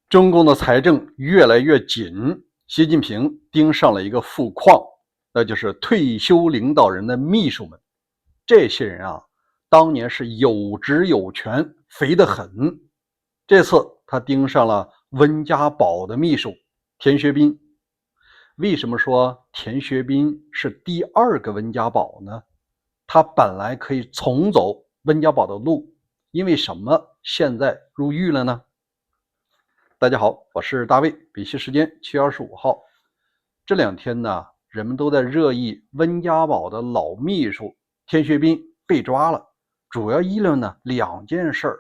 中共的财政越来越紧，习近平盯上了一个富矿，那就是退休领导人的秘书们。这些人啊，当年是有职有权，肥得很。这次他盯上了温家宝的秘书田学斌。为什么说田学斌是第二个温家宝呢？他本来可以重走温家宝的路，因为什么现在入狱了呢？大家好，我是大卫，比西时间7月25号。这两天呢，人们都在热议温家宝的老秘书田学斌被抓了，主要议论呢两件事，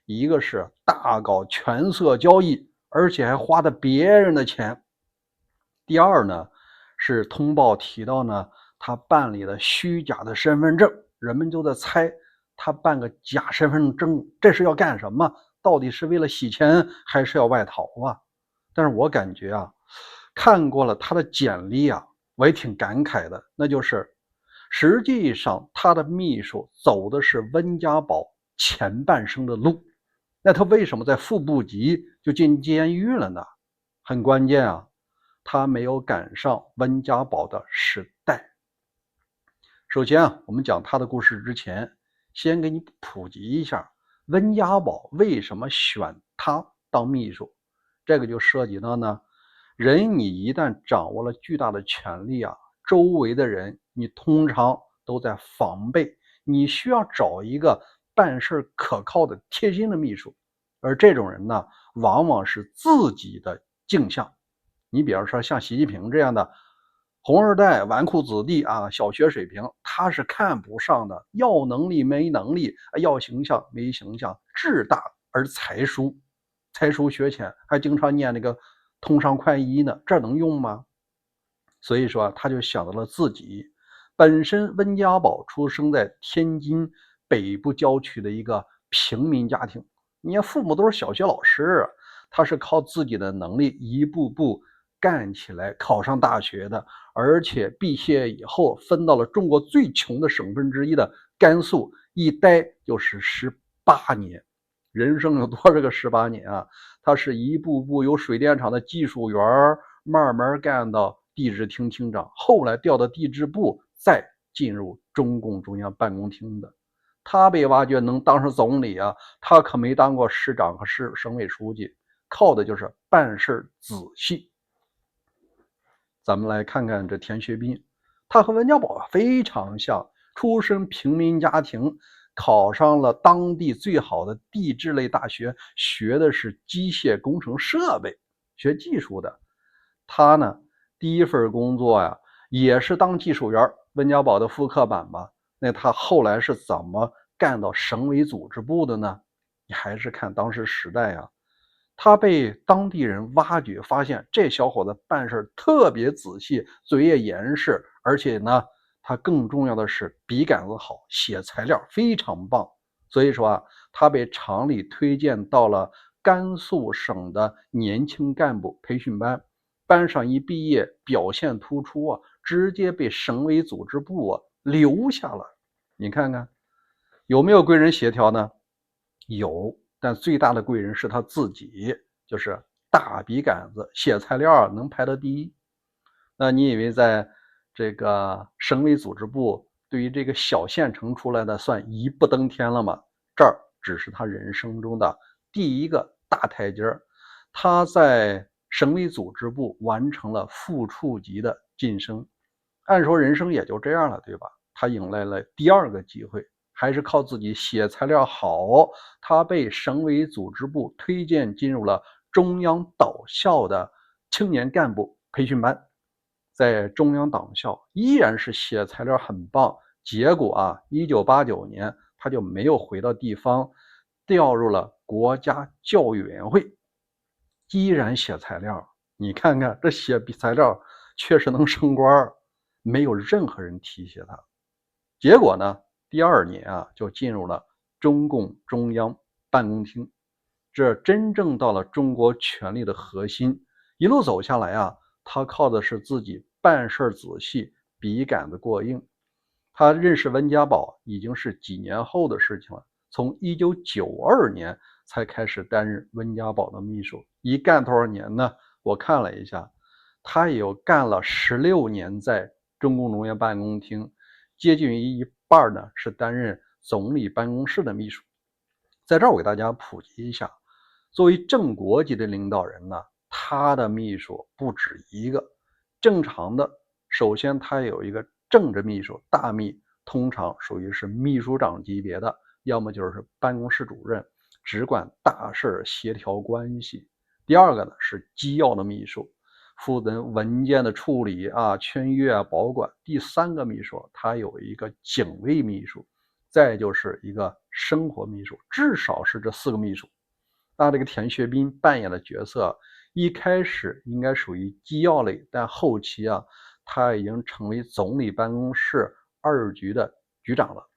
一个是大搞权色交易，而且还花的别人的钱。第二呢，是通报提到呢，他办理了虚假的身份证，人们就在猜他办个假身份证，这是要干什么？到底是为了洗钱，还是要外逃啊？但是我感觉啊，看过了他的简历啊，我也挺感慨的，那就是实际上他的秘书走的是温家宝前半生的路，那他为什么在副部级就进监狱了呢？很关键啊，他没有赶上温家宝的时代。首先啊，我们讲他的故事之前，先给你普及一下温家宝为什么选他当秘书。这个就涉及到呢，人你一旦掌握了巨大的权力啊，周围的人你通常都在防备，你需要找一个办事可靠的贴心的秘书，而这种人呢，往往是自己的镜像。你比方说像习近平这样的红二代纨绔子弟啊，小学水平，他是看不上的。要能力没能力，要形象没形象，志大而才疏，才疏学浅，还经常念那个通商会医呢，这能用吗？所以说他就想到了自己。本身温家宝出生在天津北部郊区的一个平民家庭，你看父母都是小学老师，他是靠自己的能力一步步干起来，考上大学的，而且毕业以后分到了中国最穷的省份之一的甘肃，一待就是18年。人生有多少个18年啊？他是一步步由水电厂的技术员慢慢干到地质厅厅长，后来调到地质部，再进入中共中央办公厅的。他被挖掘能当上总理啊，他可没当过市长和省委书记，靠的就是办事仔细。咱们来看看这田学斌，他和温家宝非常像，出身平民家庭，考上了当地最好的地质类大学，学的是机械工程设备，学技术的。他呢，第一份工作呀，也是当技术员，温家宝的复刻版吧。那他后来是怎么干到省委组织部的呢？你还是看当时时代啊，他被当地人挖掘，发现这小伙子办事特别仔细，嘴也严实，而且呢，他更重要的是笔杆子好，写材料非常棒。所以说啊，他被厂里推荐到了甘肃省的年轻干部培训班，班上一毕业表现突出啊，直接被省委组织部留下了。你看看有没有贵人协调呢？有，但最大的贵人是他自己，就是大笔杆子，写材料能排到第一。那你以为在这个省委组织部对于这个小县城出来的算一步登天了吗？这儿只是他人生中的第一个大台阶。他在省委组织部完成了副处级的晋升，按说人生也就这样了，对吧？他迎来了第二个机会，还是靠自己写材料好，他被省委组织部推荐进入了中央党校的青年干部培训班。在中央党校依然是写材料很棒，结果啊，1989年他就没有回到地方，调入了国家教育委员会，依然写材料。你看看这写材料确实能升官，没有任何人提携他。结果呢，第二年啊就进入了中共中央办公厅，这真正到了中国权力的核心。一路走下来啊，他靠的是自己办事仔细，笔杆子过硬。他认识温家宝已经是几年后的事情了，从1992年才开始担任温家宝的秘书。一干多少年呢？我看了一下，他也有干了16年在中共中央办公厅，接近于一半呢是担任总理办公室的秘书。在这儿我给大家普及一下，作为正国级的领导人呢，他的秘书不止一个。正常的，首先他有一个政治秘书，大秘，通常属于是秘书长级别的，要么就是办公室主任，只管大事协调关系。第二个呢是机要的秘书，负责文件的处理啊、圈阅啊、保管。第三个秘书他有一个警卫秘书，再就是一个生活秘书，至少是这4个秘书。那这个田学斌扮演的角色，一开始应该属于机要类，但后期啊，他已经成为总理办公室2局的局长了。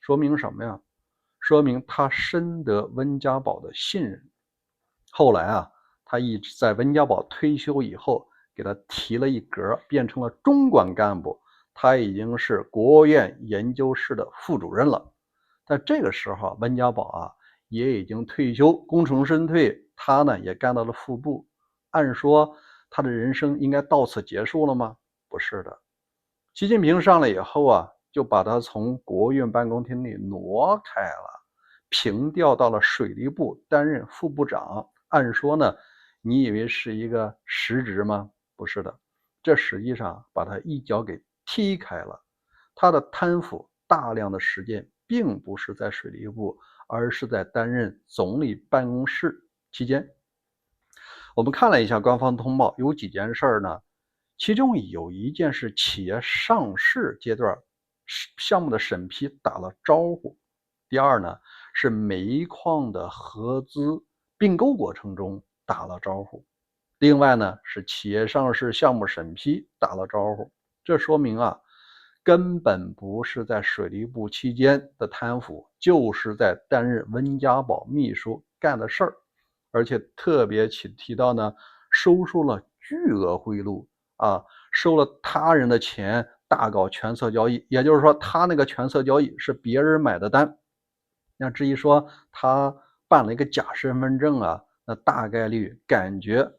说明什么呀？说明他深得温家宝的信任。后来啊，他一直在温家宝退休以后，给他提了一格，变成了中管干部。他已经是国务院研究室的副主任了。在这个时候，温家宝啊也已经退休，功成身退，他呢也干到了副部。按说他的人生应该到此结束了吗？不是的。习近平上来以后啊，就把他从国务院办公厅里挪开了，平调到了水利部担任副部长。按说呢，你以为是一个实职吗？不是的，这实际上把他一脚给踢开了。他的贪腐大量的时间并不是在水利部，而是在担任总理办公室期间。我们看了一下官方通报，有几件事呢？其中有一件是企业上市阶段项目的审批打了招呼。第二呢，是煤矿的合资并购过程中打了招呼。另外呢，是企业上市项目审批打了招呼。这说明啊，根本不是在水利部期间的贪腐，就是在担任温家宝秘书干的事儿。而且特别提到呢，收受了巨额贿赂啊，收了他人的钱，大搞权色交易。也就是说，他那个权色交易是别人买的单。那至于说他办了一个假身份证啊，那大概率感觉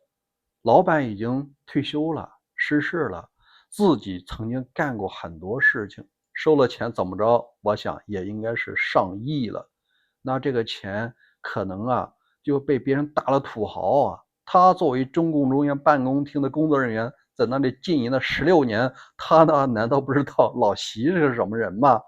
老板已经退休了，逝世了，自己曾经干过很多事情，收了钱怎么着，我想也应该是上亿了。那这个钱可能啊就被别人打了土豪啊。他作为中共中央办公厅的工作人员，在那里经营了16年，他呢难道不知道老习是什么人吗？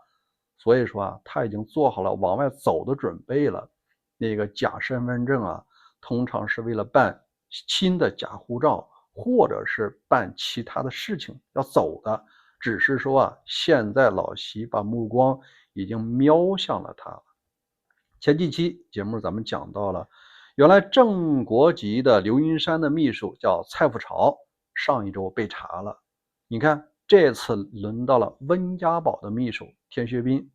所以说啊，他已经做好了往外走的准备了。那个假身份证啊，通常是为了办新的假护照，或者是办其他的事情要走的。只是说啊，现在老习把目光已经瞄向了他了。前几期节目咱们讲到了，原来正国级的刘云山的秘书叫蔡复朝，上一周被查了。你看这次轮到了温家宝的秘书田学斌，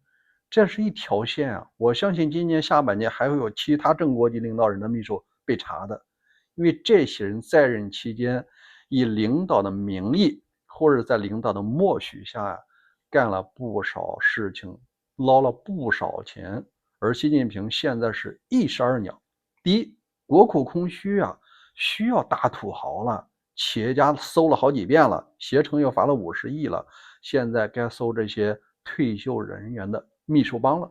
这是一条线啊。我相信今年下半年还会有其他正国级领导人的秘书被查的，因为这些人在任期间以领导的名义或者在领导的默许下干了不少事情，捞了不少钱。而习近平现在是一石二鸟。第一，国库空虚啊，需要大土豪了。企业家搜了好几遍了，携程又罚了50亿了，现在该搜这些退休人员的秘书帮了，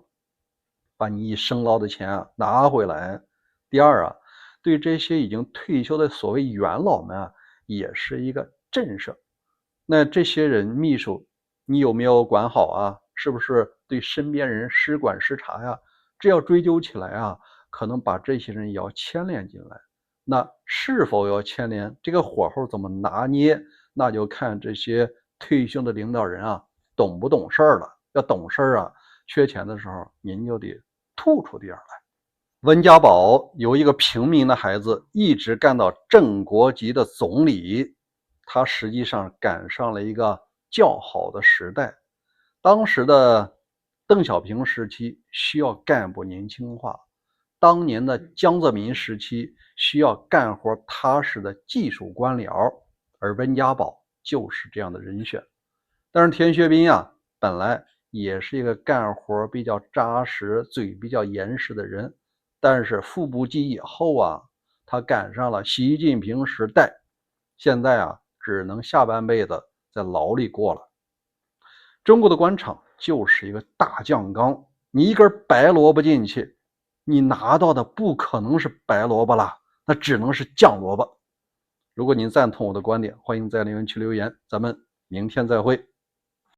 把你一生捞的钱啊拿回来。第二啊，对这些已经退休的所谓元老们啊，也是一个震慑。那这些人秘书你有没有管好啊？是不是对身边人失管失察呀？这要追究起来啊，可能把这些人也要牵连进来。那是否要牵连，这个火候怎么拿捏，那就看这些退休的领导人啊懂不懂事儿了。要懂事儿啊，缺钱的时候您就得吐出点儿来。温家宝由一个平民的孩子一直干到正国级的总理，他实际上赶上了一个较好的时代。当时的邓小平时期需要干部年轻化，当年的江泽民时期需要干活踏实的技术官僚，而温家宝就是这样的人选。但是田学斌啊，本来也是一个干活比较扎实、嘴比较严实的人，但是副部级以后啊，他赶上了习近平时代，现在啊只能下半辈子在牢里过了。中国的官场就是一个大酱缸，你一根白萝卜进去，你拿到的不可能是白萝卜啦，那只能是酱萝卜。如果您赞同我的观点，欢迎在留言区留言，咱们明天再会。